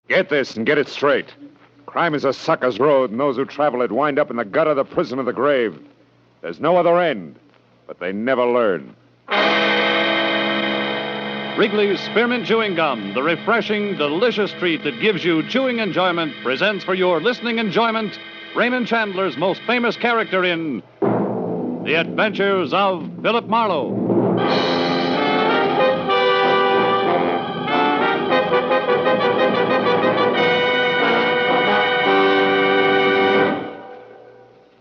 Get this and get it straight. Crime is a sucker's road, and those who travel it wind up in the gutter, the prison, of the grave. There's no other end, but they never learn. Wrigley's Spearmint Chewing Gum, the refreshing, delicious treat that gives you chewing enjoyment, presents for your listening enjoyment Raymond Chandler's most famous character in The Adventures of Philip Marlowe.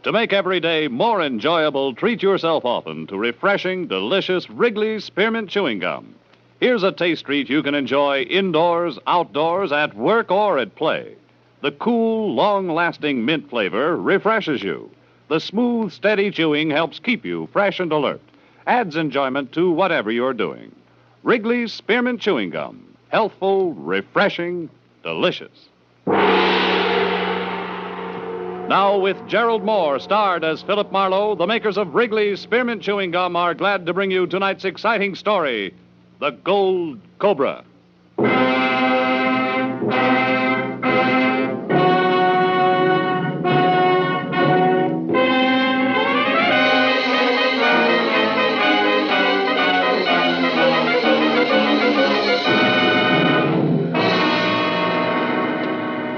To make every day more enjoyable, treat yourself often to refreshing, delicious Wrigley's Spearmint Chewing Gum. Here's a taste treat you can enjoy indoors, outdoors, at work, or at play. The cool, long-lasting mint flavor refreshes you. The smooth, steady chewing helps keep you fresh and alert. Adds enjoyment to whatever you're doing. Wrigley's Spearmint Chewing Gum. Healthful, refreshing, delicious. Now, with Gerald Moore starred as Philip Marlowe, the makers of Wrigley's Spearmint Chewing Gum are glad to bring you tonight's exciting story, The Gold Cobra.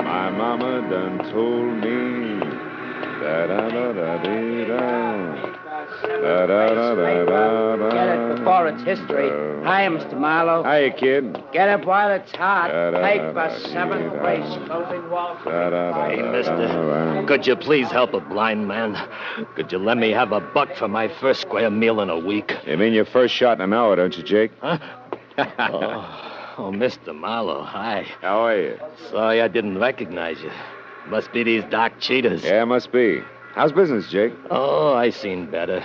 My mama done told me Get it before it's history. Hi, Mr. Marlowe. Hiya, kid. Get up while it's hot. Paper, seventh place, closing wall. Hey, mister, could you please help a blind man? Could you let me have $1 for my first square meal in a week? You mean your first shot in an hour, don't you, Jake? Huh? Oh, Mr. Marlowe, hi. How are you? Sorry I didn't recognize you. Must be these dark cheetahs. Yeah, must be. How's business, Jake? Oh, I seen better.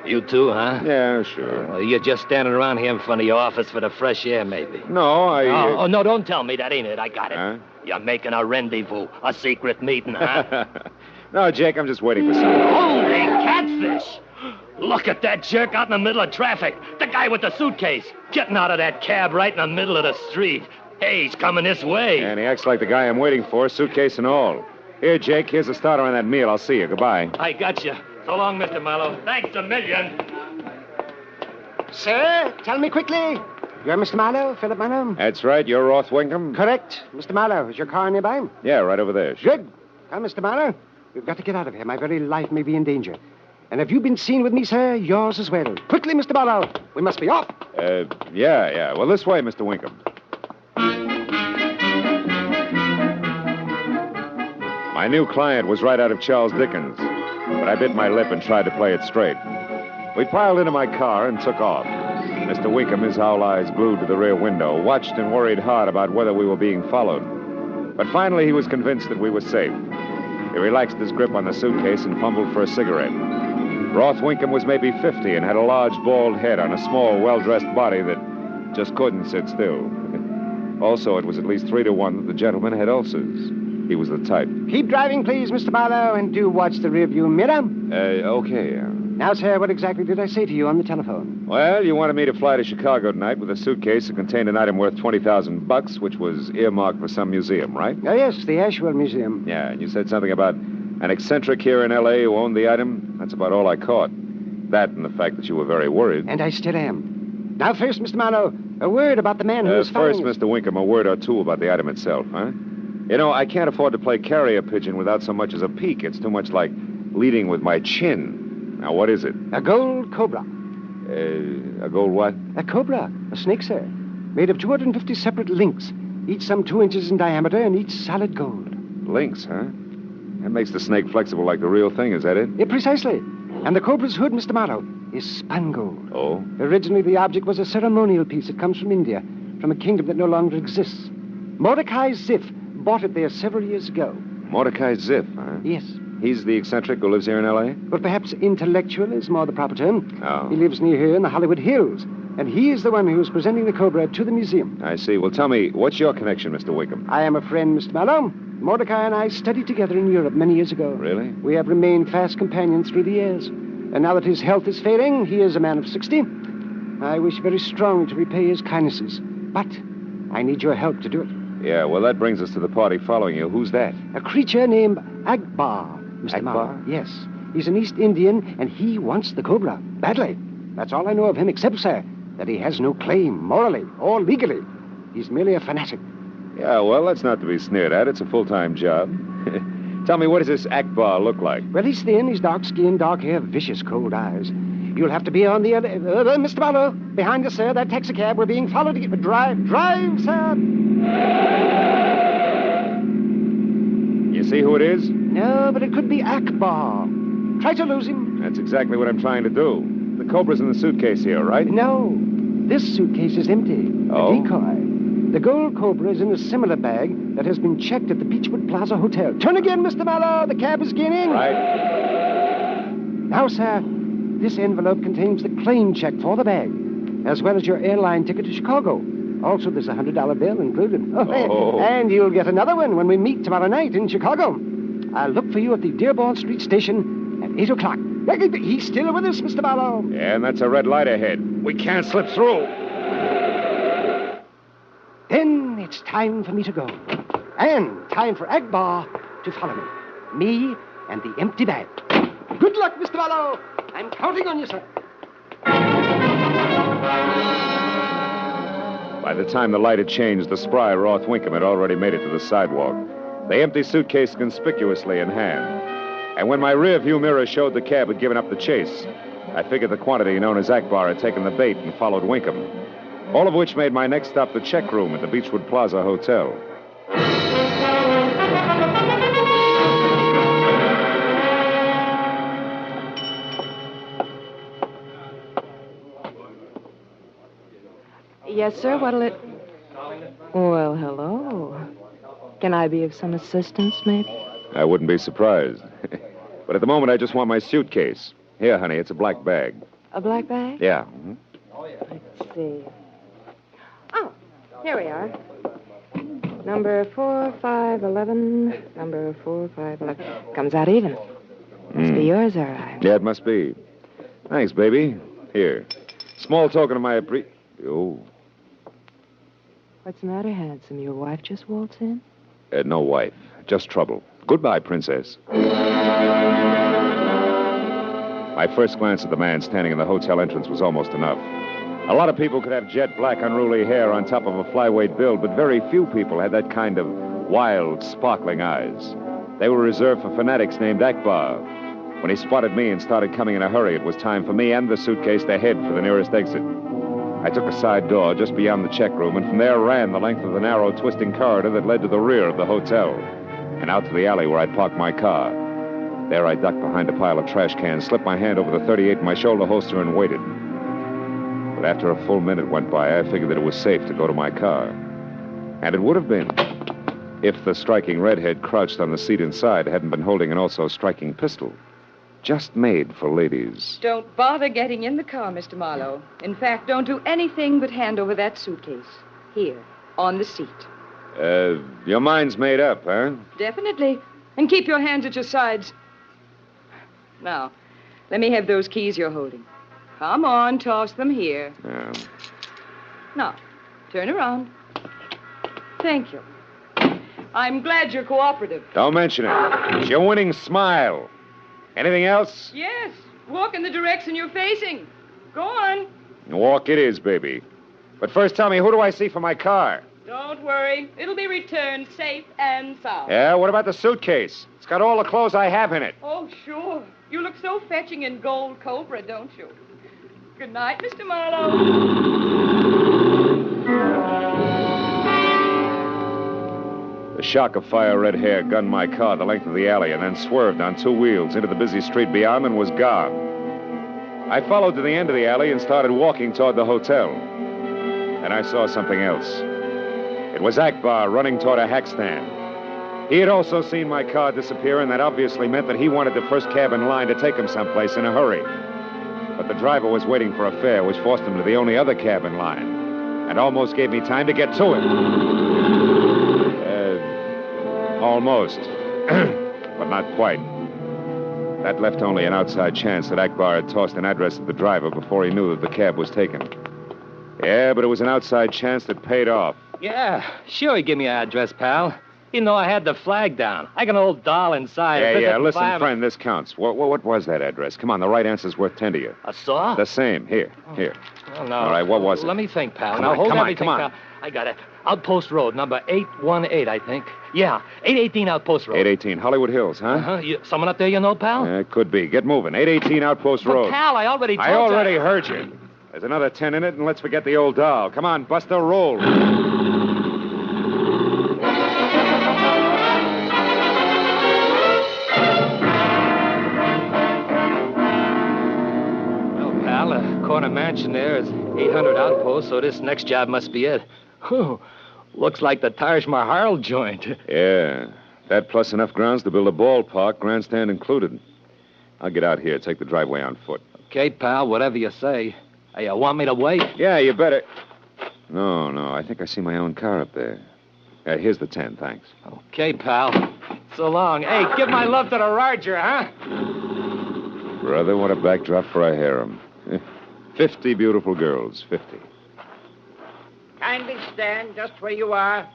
You too, huh? Yeah, sure. Well, you're just standing around here in front of your office for the fresh air, maybe. No, Oh, no, don't tell me that ain't it. I got it. Huh? You're making a rendezvous, a secret meeting, huh? No, Jake, I'm just waiting for someone. Holy catfish! Look at that jerk out in the middle of traffic. The guy with the suitcase. Getting out of that cab right in the middle of the street. Hey, he's coming this way. And he acts like the guy I'm waiting for, suitcase and all. Here, Jake, here's the starter on that meal. I'll see you. Goodbye. I got you. So long, Mr. Marlowe. Thanks a million. Sir, tell me quickly. You're Mr. Marlowe, Philip Marlowe? That's right. You're Roth Winkham? Correct. Mr. Marlowe, is your car nearby? Yeah, right over there. Good. Well, Mr. Marlowe, we've got to get out of here. My very life may be in danger. And if you've been seen with me, sir, yours as well. Quickly, Mr. Marlowe. We must be off. Yeah. Well, this way, Mr. Winkham. My new client was right out of Charles Dickens, but I bit my lip and tried to play it straight. We piled into my car and took off. Mr. Winkham, his owl eyes glued to the rear window, watched and worried hard about whether we were being followed. But finally, he was convinced that we were safe. He relaxed his grip on the suitcase and fumbled for a cigarette. Roth Winkham was maybe 50 and had a large, bald head on a small, well-dressed body that just couldn't sit still. Also, it was at least 3-1 that the gentleman had ulcers. He was the type. Keep driving, please, Mr. Marlowe, and do watch the rearview mirror. Okay. Now, sir, what exactly did I say to you on the telephone? Well, you wanted me to fly to Chicago tonight with a suitcase that contained an item worth $20,000, which was earmarked for some museum, right? Oh, yes, the Asheville Museum. Yeah, and you said something about an eccentric here in L.A. who owned the item. That's about all I caught. That and the fact that you were very worried. And I still am. Now, first, Mr. Marlowe, a word about the man who was First, following us. Mr. Winkham, a word or two about the item itself, huh? You know, I can't afford to play carrier pigeon without so much as a peek. It's too much like leading with my chin. Now, what is it? A gold cobra. A gold what? A cobra. A snake, sir. Made of 250 separate links, each some 2 inches in diameter and each solid gold. Links, huh? That makes the snake flexible like the real thing, is that it? Yeah, precisely. And the cobra's hood, Mr. Marlowe, is spun gold. Oh? Originally, the object was a ceremonial piece. It comes from India, from a kingdom that no longer exists. Mordecai Ziff bought it there several years ago. Mordecai Ziff, huh? Yes. He's the eccentric who lives here in L.A.? But perhaps intellectual is more the proper term. Oh. He lives near here in the Hollywood Hills. And he is the one who is presenting the cobra to the museum. I see. Well, tell me, what's your connection, Mr. Wickham? I am a friend, Mr. Marlowe. Mordecai and I studied together in Europe many years ago. Really? We have remained fast companions through the years. And now that his health is failing, he is a man of 60. I wish very strongly to repay his kindnesses. But I need your help to do it. Yeah, well, that brings us to the party following you. Who's that? A creature named Akbar, Mr. Akbar? Marlowe. Yes. He's an East Indian, and he wants the Cobra. Badly. That's all I know of him, except, sir, that he has no claim, morally or legally. He's merely a fanatic. Yeah, well, that's not to be sneered at. It's a full-time job. Tell me, what does this Akbar look like? Well, he's thin, he's dark-skinned, dark hair, vicious, cold eyes. You'll have to be on the other... Mr. Marlowe, behind us, sir, that taxicab. We're being followed to get... Drive, sir! You see who it is? No, but it could be Akbar. Try to lose him. That's exactly what I'm trying to do. The Cobra's in the suitcase here, right? No, this suitcase is empty. Oh? A decoy. The Gold Cobra is in a similar bag that has been checked at the Beechwood Plaza Hotel. Turn again, Mr. Marlowe. The cab is gaining. Right. Now, sir, this envelope contains the claim check for the bag, as well as your airline ticket to Chicago. Also, there's a $100 bill included. Oh. And you'll get another one when we meet tomorrow night in Chicago. I'll look for you at the Dearborn Street station at 8 o'clock. He's still with us, Mr. Marlowe. Yeah, and that's a red light ahead. We can't slip through. Then it's time for me to go. And time for Akbar to follow me. Me and the empty bag. Good luck, Mr. Marlowe. I'm counting on you, sir. By the time the light had changed, the spry Roth Winkham had already made it to the sidewalk, the empty suitcase conspicuously in hand. And when my rear view mirror showed the cab had given up the chase, I figured the quantity known as Akbar had taken the bait and followed Winkham. All of which made my next stop the check room at the Beechwood Plaza Hotel. Yes, sir. What'll it... Well, hello. Can I be of some assistance, maybe? I wouldn't be surprised. But at the moment, I just want my suitcase. Here, honey, it's a black bag. A black bag? Yeah. Let's see. Oh, here we are. Number 4511. Number 4511. Comes out even. Must be yours, all right. Yeah, it must be. Thanks, baby. Here. Small token of my Oh. What's the matter, handsome? Your wife just waltzed in? No wife. Just trouble. Goodbye, princess. My first glance at the man standing in the hotel entrance was almost enough. A lot of people could have jet black, unruly hair on top of a flyweight build, but very few people had that kind of wild, sparkling eyes. They were reserved for fanatics named Akbar. When he spotted me and started coming in a hurry, it was time for me and the suitcase to head for the nearest exit. I took a side door just beyond the check room, and from there ran the length of the narrow, twisting corridor that led to the rear of the hotel, and out to the alley where I'd parked my car. There I ducked behind a pile of trash cans, slipped my hand over the .38 in my shoulder holster, and waited. But after a full minute went by, I figured that it was safe to go to my car. And it would have been, if the striking redhead crouched on the seat inside hadn't been holding an also striking pistol. Just made for ladies. Don't bother getting in the car, Mr. Marlowe. In fact, don't do anything but hand over that suitcase. Here, on the seat. Your mind's made up, huh? Definitely. And keep your hands at your sides. Now, let me have those keys you're holding. Come on, toss them here. Yeah. Now, turn around. Thank you. I'm glad you're cooperative. Don't mention it. It's your winning smile. Anything else? Yes. Walk in the direction you're facing. Go on. Walk it is, baby. But first tell me, who do I see for my car? Don't worry. It'll be returned safe and sound. Yeah, what about the suitcase? It's got all the clothes I have in it. Oh, sure. You look so fetching in Gold Cobra, don't you? Good night, Mr. Marlowe. The shock of fire red hair gunned my car the length of the alley and then swerved on two wheels into the busy street beyond and was gone. I followed to the end of the alley and started walking toward the hotel. And I saw something else. It was Akbar running toward a hack stand. He had also seen my car disappear, and that obviously meant that he wanted the first cab in line to take him someplace in a hurry. But the driver was waiting for a fare, which forced him to the only other cab in line, and almost gave me time to get to him. Almost. But not quite. That left only an outside chance that Akbar had tossed an address at the driver before he knew that the cab was taken. Yeah, but it was an outside chance that paid off. Yeah, sure he gave me an address, pal. You know, I had the flag down. I got an old doll inside. Yeah, listen, friend, this counts. What was that address? Come on, the right answer's worth 10 to you. A saw? The same. Here. Oh, no. All right, what was it? Let me think, pal. Come now, on, hold come on, everything, come on. pal. I got it. Outpost Road, number 818, I think. Yeah, 818 Outpost Road. 818 Hollywood Hills, huh? Uh-huh. Someone up there you know, pal? Could be. Get moving. 818 Outpost But, Road. pal, I already told I you. already heard you. There's another 10 in it, and let's forget the old doll. Come on, Buster, roll. Corner mansion there is 800 outposts, so this next job must be it. Whew. Looks like the Taj Mahal joint. Yeah, that plus enough grounds to build a ballpark, grandstand included. I'll get out here, take the driveway on foot. Okay, pal, whatever you say. Hey, you want me to wait? Yeah, you better. No, I think I see my own car up there. Here's the 10, thanks. Okay, pal. So long. Hey, give my love to the Roger, huh? Brother, what a backdrop for a harem. 50 beautiful girls, 50. Kindly stand just where you are.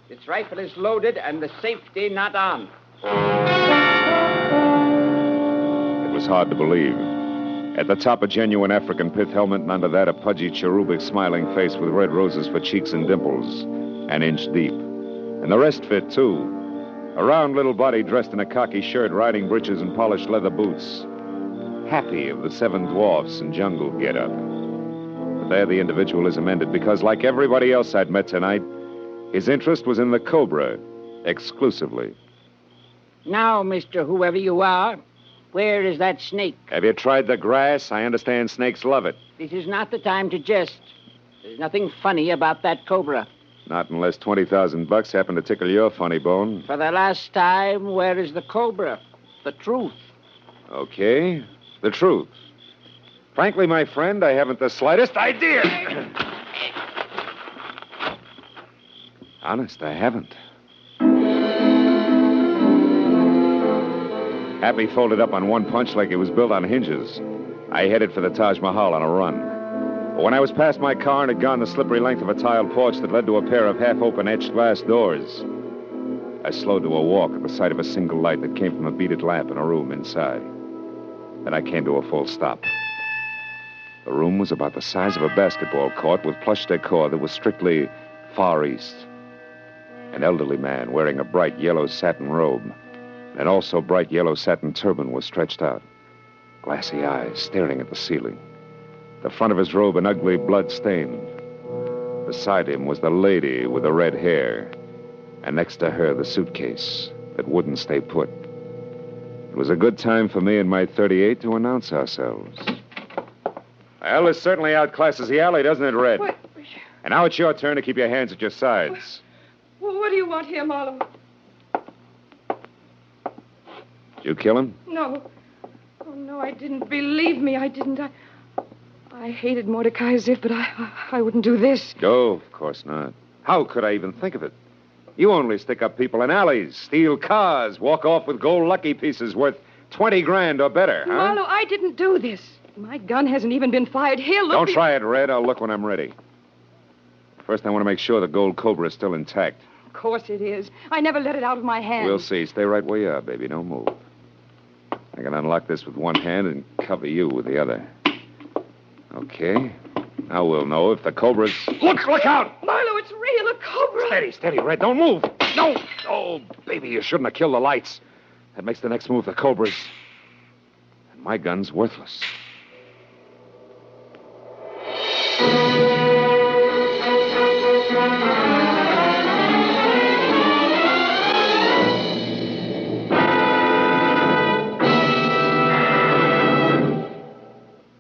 This rifle is loaded and the safety not on. It was hard to believe. At the top, a genuine African pith helmet, and under that, a pudgy, cherubic, smiling face with red roses for cheeks and dimples, an inch deep. And the rest fit, too. A round little body dressed in a khaki shirt, riding breeches, and polished leather boots. Happy of the 7 dwarfs and jungle get-up. But there the individualism ended, because like everybody else I'd met tonight, his interest was in the Cobra, exclusively. Now, Mr. Whoever you are, where is that snake? Have you tried the grass? I understand snakes love it. This is not the time to jest. There's nothing funny about that Cobra. Not unless $20,000 happen to tickle your funny bone. For the last time, where is the Cobra? The truth. Okay. The truth. Frankly, my friend, I haven't the slightest idea. Honest, I haven't. Happy folded up on one punch like it was built on hinges. I headed for the Taj Mahal on a run. But when I was past my car and had gone the slippery length of a tiled porch that led to a pair of half-open etched glass doors, I slowed to a walk at the sight of a single light that came from a beaded lamp in a room inside. Then I came to a full stop. The room was about the size of a basketball court with plush decor that was strictly Far East. An elderly man wearing a bright yellow satin robe and also bright yellow satin turban was stretched out. Glassy eyes staring at the ceiling. The front of his robe an ugly blood stain. Beside him was the lady with the red hair, and next to her the suitcase that wouldn't stay put. It was a good time for me and my 38 to announce ourselves. Well, this certainly outclasses the alley, doesn't it, Red? What? And now it's your turn to keep your hands at your sides. What do you want here, Marlowe? Did you kill him? No. Oh, no, I didn't. Believe me, I didn't. I hated Mordecai as if, but I wouldn't do this. Oh, of course not. How could I even think of it? You only stick up people in alleys, steal cars, walk off with gold lucky pieces worth 20 grand or better, huh? Marlowe, I didn't do this. My gun hasn't even been fired. Here, look. Don't try it, Red. I'll look when I'm ready. First, I want to make sure the Gold Cobra is still intact. Of course it is. I never let it out of my hands. We'll see. Stay right where you are, baby. Don't move. I can unlock this with one hand and cover you with the other. Okay. Now we'll know if the Cobra's... Look out! Marlowe, it's real, a cobra. Steady, Red. Don't move. No. Oh, baby, you shouldn't have killed the lights. That makes the next move the Cobra's. And my gun's worthless.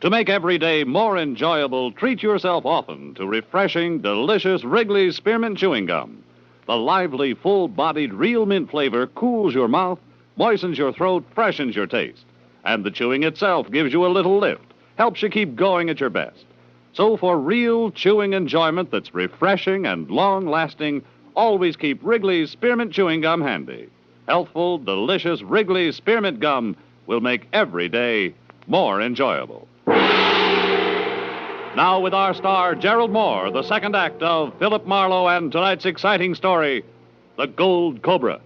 To make every day more enjoyable, treat yourself often to refreshing, delicious Wrigley's Spearmint Chewing Gum. The lively, full-bodied, real mint flavor cools your mouth, moistens your throat, freshens your taste. And the chewing itself gives you a little lift, helps you keep going at your best. So for real chewing enjoyment that's refreshing and long-lasting, always keep Wrigley's Spearmint Chewing Gum handy. Healthful, delicious Wrigley's Spearmint Gum will make every day more enjoyable. Now, with our star, Gerald Moore, the second act of Philip Marlowe and tonight's exciting story, The Gold Cobra.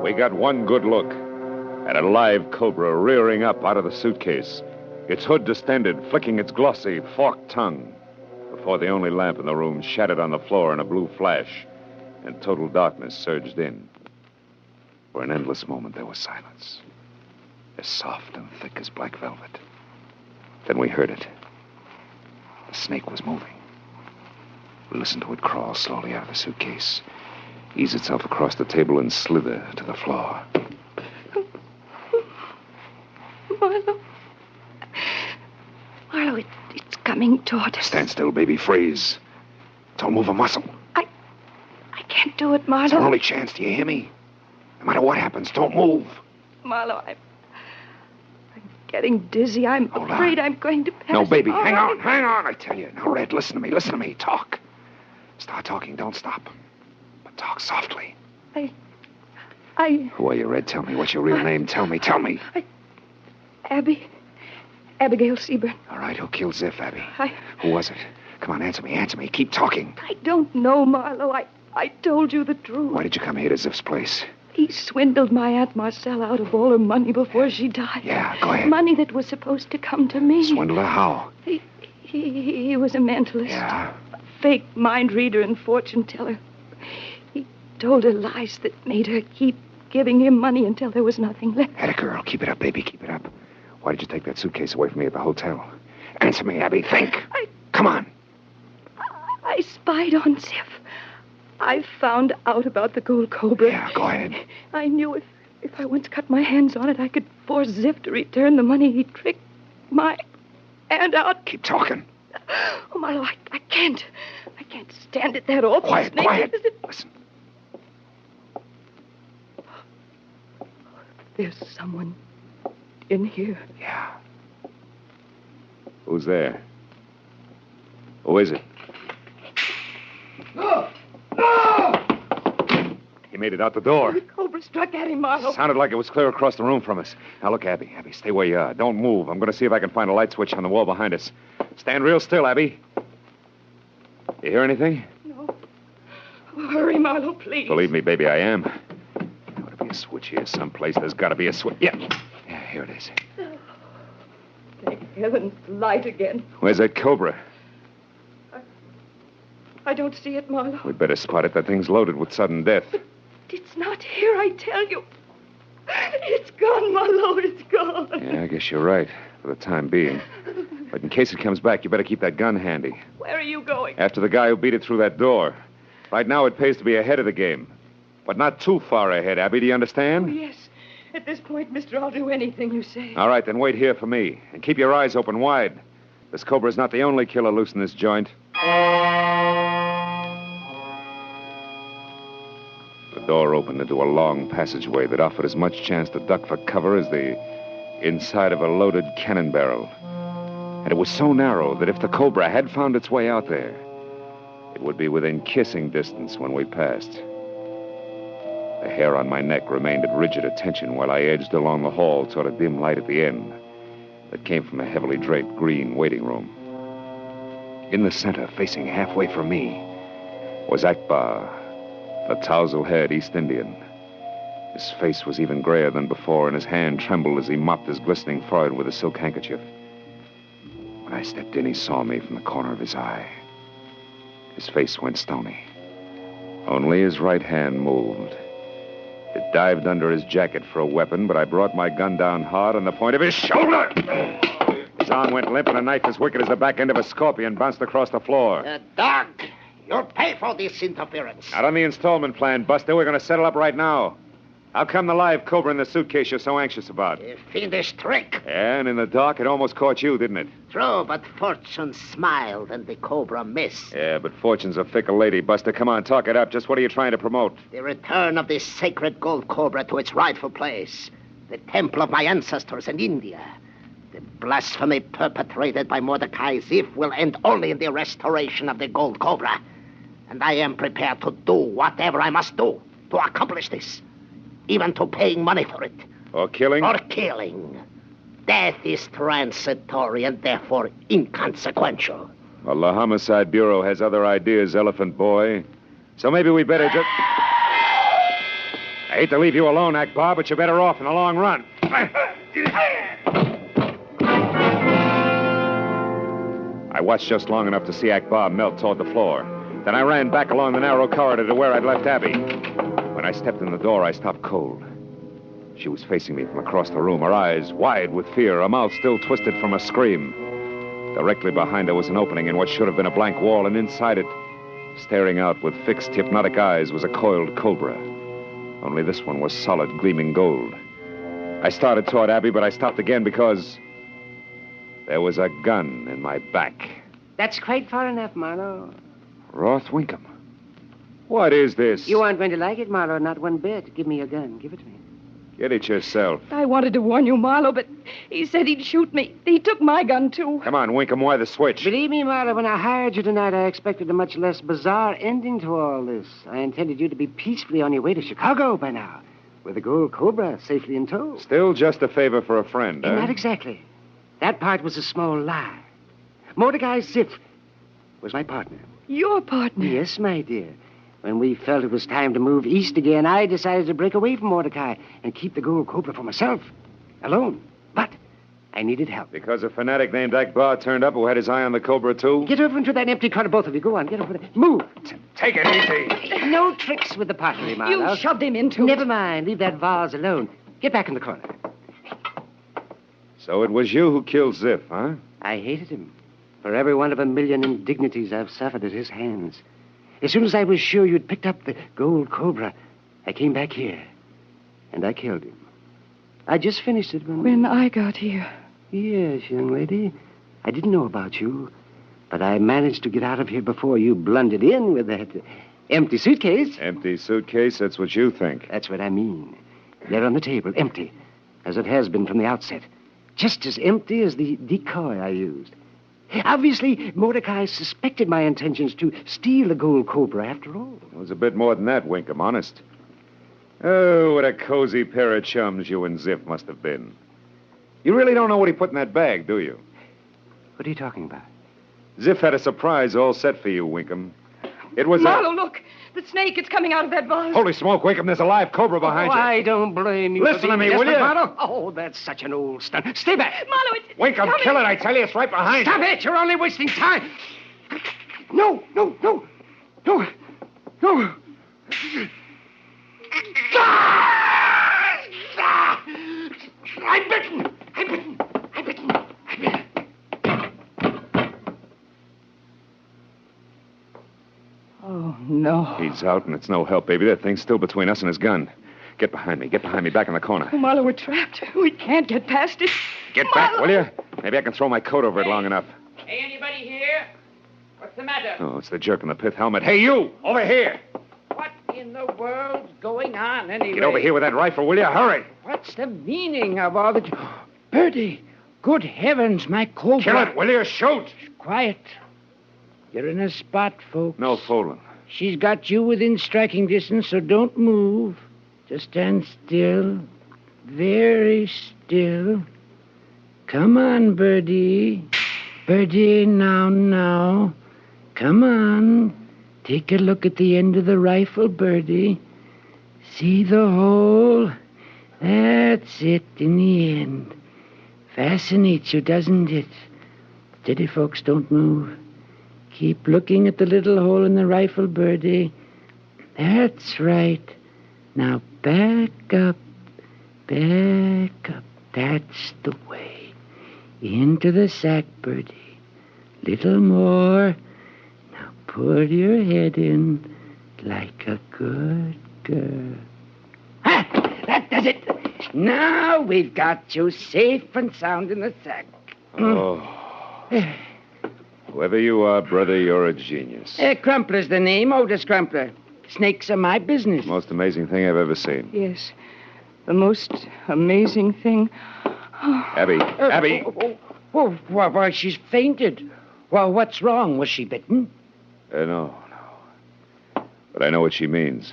We got one good look at a live cobra rearing up out of the suitcase, its hood distended, flicking its glossy, forked tongue, before the only lamp in the room shattered on the floor in a blue flash, and total darkness surged in. For an endless moment, there was silence, as soft and thick as black velvet. Then we heard it. The snake was moving. We listened to it crawl slowly out of the suitcase, ease itself across the table, and slither to the floor. Marlowe, it's coming toward us. Stand still, baby. Freeze. Don't move a muscle. I can't do it, Marlowe. It's our only chance. Do you hear me? No matter what happens, don't move. Marlowe, I'm getting dizzy. I'm afraid I'm going to pass. No, baby. out. Hang on, I tell you. Now, Red, listen to me. Talk. Start talking. Don't stop. But talk softly. Who are you, Red? Tell me. What's your real name? Tell me. Abigail Seaburn. All right, who killed Ziff, Abby? Who was it? Come on, answer me. Keep talking. I don't know, Marlowe. I told you the truth. Why did you come here to Ziff's place? He swindled my Aunt Marcella out of all her money before she died. Yeah, go ahead. Money that was supposed to come to me. Swindler? How? He was a mentalist. Yeah. A fake mind reader and fortune teller. He told her lies that made her keep giving him money until there was nothing left. Atta girl. Keep it up, baby. Keep it up. Why did you take that suitcase away from me at the hotel? Answer me, Abby. Think. Come on. I spied on Ziff. I found out about the Gold Cobra. Yeah, go ahead. I knew if I once cut my hands on it, I could force Ziff to return the money he tricked my aunt out. Keep talking. Oh, Marlowe, I can't. I can't stand it, that awful Quiet. snake. Listen. There's someone in here. Yeah. Who's there? Who is it? No! He made it out the door. The cobra struck at him, Marlowe. Sounded like it was clear across the room from us. Now, look, Abby, stay where you are. Don't move. I'm going to see if I can find a light switch on the wall behind us. Stand real still, Abby. You hear anything? No. Oh, hurry, Marlowe, please. Believe me, baby, I am. There ought to be a switch here someplace. There's got to be a switch. Yeah, here it is. Thank heavens, light again. Where's that cobra? I don't see it, Marlowe. We'd better spot it. That thing's loaded with sudden death. It's not here, I tell you. It's gone, Marlowe, it's gone. Yeah, I guess you're right, for the time being. But in case it comes back, you better keep that gun handy. Where are you going? After the guy who beat it through that door. Right now, it pays to be ahead of the game. But not too far ahead, Abby, do you understand? Oh, yes. At this point, mister, I'll do anything you say. All right, then wait here for me. And keep your eyes open wide. This cobra's not the only killer loose in this joint. The door opened into a long passageway that offered as much chance to duck for cover as the inside of a loaded cannon barrel. And it was so narrow that if the cobra had found its way out there, it would be within kissing distance when we passed. The hair on my neck remained at rigid attention while I edged along the hall toward a dim light at the end that came from a heavily draped green waiting room. In the center, facing halfway from me, was Akbar, the tousle-haired East Indian. His face was even grayer than before, and his hand trembled as he mopped his glistening forehead with a silk handkerchief. When I stepped in, he saw me from the corner of his eye. His face went stony. Only his right hand moved. It dived under his jacket for a weapon, but I brought my gun down hard on the point of his shoulder. His arm went limp, and a knife as wicked as the back end of a scorpion bounced across the floor. Dog, you'll pay for this interference. Not on the installment plan, Buster. We're going to settle up right now. How come the live cobra in the suitcase you're so anxious about? A fiendish trick. Yeah, and in the dark, it almost caught you, didn't it? True, but fortune smiled and the cobra missed. Yeah, but fortune's a fickle lady, Buster. Come on, talk it up. Just what are you trying to promote? The return of this sacred gold cobra to its rightful place. The temple of my ancestors in India. The blasphemy perpetrated by Mordecai Ziff will end only in the restoration of the gold cobra. And I am prepared to do whatever I must do. to accomplish this, even to paying money for it. Or killing? Or killing. Death is transitory and therefore inconsequential. Well, the Homicide Bureau has other ideas, Elephant Boy. So maybe we better just... I hate to leave you alone, Akbar, but you're better off in the long run. I watched just long enough to see Akbar melt toward the floor. Then I ran back along the narrow corridor to where I'd left Abby. When I stepped in the door, I stopped cold. She was facing me from across the room, her eyes wide with fear, her mouth still twisted from a scream. Directly behind her was an opening in what should have been a blank wall, and inside it, staring out with fixed, hypnotic eyes, was a coiled cobra. Only this one was solid, gleaming gold. I started toward Abby, but I stopped again because there was a gun in my back. That's quite far enough, Marlowe. Roth Winkham. What is this? You aren't going to like it, Marlowe, not one bit. Give me your gun. Give it to me. Get it yourself. I wanted to warn you, Marlowe, but he said he'd shoot me. He took my gun, too. Come on, Winkham, why the switch? Believe me, Marlowe, when I hired you tonight, I expected a much less bizarre ending to all this. I intended you to be peacefully on your way to Chicago by now, with the Gold Cobra safely in tow. Still just a favor for a friend, huh? Not exactly. That part was a small lie. Mordecai Ziff was my partner. Your partner? Yes, my dear. When we felt it was time to move east again, I decided to break away from Mordecai and keep the Gold Cobra for myself, alone. But I needed help. Because a fanatic named Akbar turned up who had his eye on the Cobra, too? Get over into that empty car, both of you. Go on, get over there. Move. Take it easy. No tricks with the pottery, Marlowe. You shoved him into Never mind. Leave that vase alone. Get back in the corner. So it was you who killed Ziff, huh? I hated him for every one of a million indignities I've suffered at his hands. As soon as I was sure you'd picked up the Gold Cobra, I came back here, and I killed him. I just finished it when I got here. Yes, young lady. I didn't know about you, but I managed to get out of here before you blundered in with that empty suitcase. Empty suitcase? That's what you think. That's what I mean. There on the table, empty, as it has been from the outset. Just as empty as the decoy I used. Obviously, Mordecai suspected my intentions to steal the Gold Cobra after all. It was a bit more than that, Winkham, honest. Oh, what a cozy pair of chums you and Ziff must have been. You really don't know what he put in that bag, do you? What are you talking about? Ziff had a surprise all set for you, Winkham. It was Marlowe, look. The snake, it's coming out of that vase. Holy smoke, Winkham, there's a live cobra behind you. I don't blame you. Listen to me, will you? Marlowe. Oh, that's such an old stunt. Stay back. Marlowe, it's Winkham, coming. kill it, I tell you, it's right behind Stop you. it. You're only wasting time. No. I'm bitten. Oh, no. He's out, and it's no help, baby. That thing's still between us and his gun. Get behind me, back in the corner. Oh, Marlowe, we're trapped. We can't get past it. Get back, will you? Maybe I can throw my coat over it long enough. Hey, anybody here? What's the matter? Oh, it's the jerk in the pith helmet. Hey, you! Over here! What in the world's going on, anyway? Get over here with that rifle, will you? Hurry! What's the meaning of all the... Birdie! Good heavens, my cobra. Kill it, will you? Shoot! Quiet. You're in a spot, folks. No fooling. She's got you within striking distance, so don't move. Just stand still. Very still. Come on, Birdie. Birdie, now. Come on. Take a look at the end of the rifle, Birdie. See the hole? That's it in the end. Fascinates you, doesn't it? Steady, folks, don't move. Keep looking at the little hole in the rifle, Birdie. That's right. Now back up. That's the way. Into the sack, Birdie. Little more. Now put your head in like a good girl. Ah! That does it. Now we've got you safe and sound in the sack. Oh. Whoever you are, brother, you're a genius. Crumpler's the name, Otis Crumpler. Snakes are my business. Most amazing thing I've ever seen. Yes. The most amazing thing. Abby. Why, she's fainted. Well, what's wrong? Was she bitten? No. But I know what she means.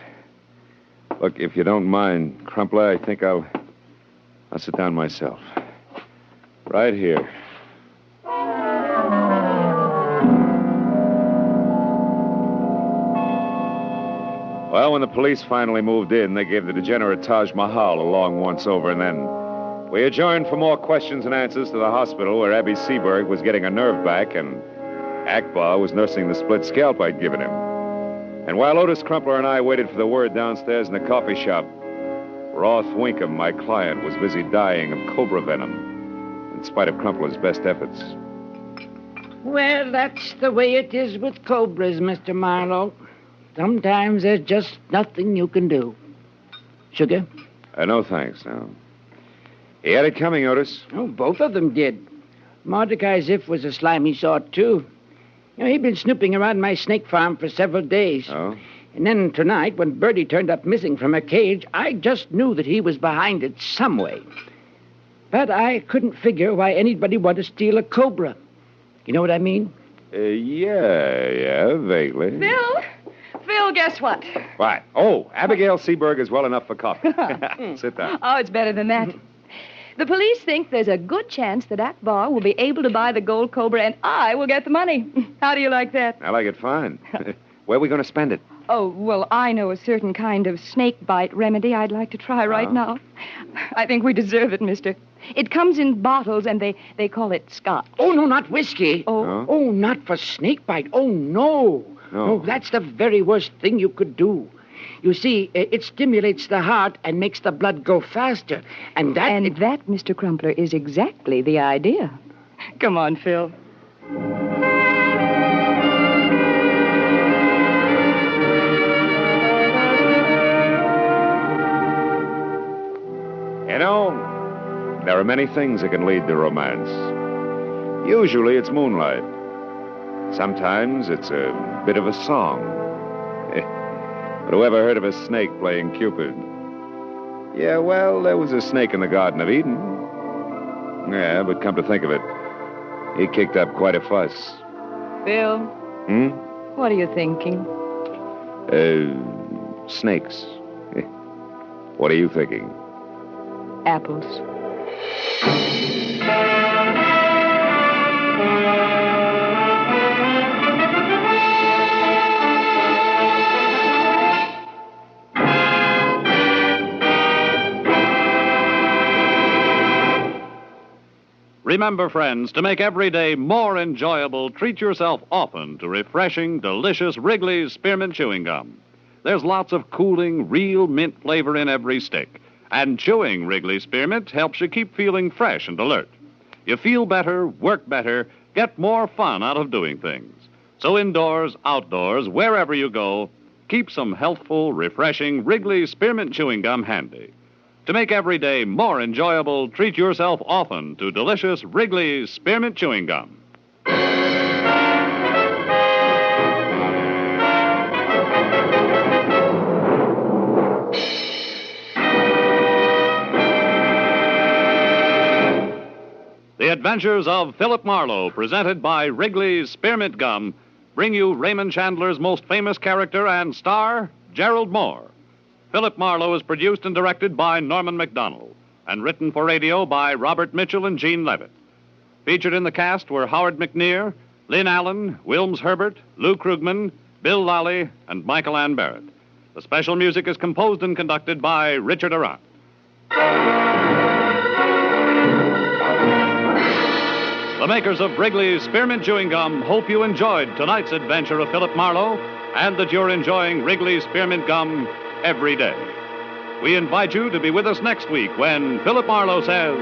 Look, if you don't mind, Crumpler, I think I'll sit down myself. Right here. Well, when the police finally moved in, they gave the degenerate Taj Mahal a long once-over, and then we adjourned for more questions and answers to the hospital where Abby Seberg was getting a nerve back and Akbar was nursing the split scalp I'd given him. And while Otis Crumpler and I waited for the word downstairs in the coffee shop, Roth Winkham, my client, was busy dying of cobra venom, in spite of Crumpler's best efforts. Well, that's the way it is with cobras, Mr. Marlowe. Sometimes there's just nothing you can do. Sugar? No, thanks, no. He had it coming, Otis. Oh, both of them did. Mordecai Ziff was a slimy sort, too. He'd been snooping around my snake farm for several days. Oh? And then tonight, when Birdie turned up missing from her cage, I just knew that he was behind it some way. But I couldn't figure why anybody wanted to steal a cobra. You know what I mean? Yeah, vaguely. Phil, guess what? What? Oh, Abigail Seberg is well enough for coffee. Sit down. Oh, it's better than that. The police think there's a good chance that Akbar will be able to buy the Gold Cobra and I will get the money. How do you like that? I like it fine. Where are we going to spend it? Oh, well, I know a certain kind of snake bite remedy I'd like to try right now. I think we deserve it, mister. It comes in bottles, and they call it scotch. Oh, no, not whiskey. Oh? Oh, not for snake bite. Oh, no. No, that's the very worst thing you could do. You see, it stimulates the heart and makes the blood go faster. And that, Mr. Crumpler, is exactly the idea. Come on, Phil. You know, there are many things that can lead to romance. Usually it's moonlight. Sometimes it's a bit of a song. But whoever heard of a snake playing Cupid? Yeah, well, there was a snake in the Garden of Eden. Yeah, but come to think of it, he kicked up quite a fuss. Phil? What are you thinking? Snakes. What are you thinking? Apples. Remember, friends, to make every day more enjoyable, treat yourself often to refreshing, delicious Wrigley's Spearmint Chewing Gum. There's lots of cooling, real mint flavor in every stick. And chewing Wrigley Spearmint helps you keep feeling fresh and alert. You feel better, work better, get more fun out of doing things. So indoors, outdoors, wherever you go, keep some healthful, refreshing Wrigley Spearmint Chewing Gum handy. To make every day more enjoyable, treat yourself often to delicious Wrigley's Spearmint Chewing Gum. The Adventures of Philip Marlowe, presented by Wrigley's Spearmint Gum, bring you Raymond Chandler's most famous character and star, Gerald Moore. Philip Marlowe is produced and directed by Norman MacDonald and written for radio by Robert Mitchell and Gene Levitt. Featured in the cast were Howard McNear, Lynn Allen, Wilms Herbert, Lou Krugman, Bill Lally, and Michael Ann Barrett. The special music is composed and conducted by Richard Arant. The makers of Wrigley's Spearmint Chewing Gum hope you enjoyed tonight's adventure of Philip Marlowe and that you're enjoying Wrigley's Spearmint Gum every day. We invite you to be with us next week when Philip Marlowe says...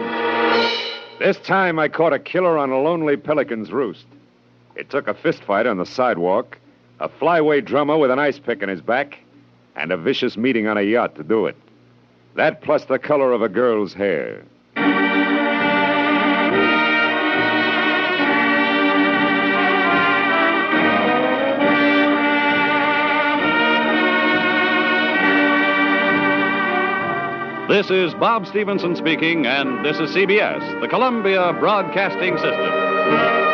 This time I caught a killer on a lonely pelican's roost. It took a fistfight on the sidewalk, a flyweight drummer with an ice pick in his back, and a vicious meeting on a yacht to do it. That plus the color of a girl's hair. This is Bob Stevenson speaking, and this is CBS, the Columbia Broadcasting System.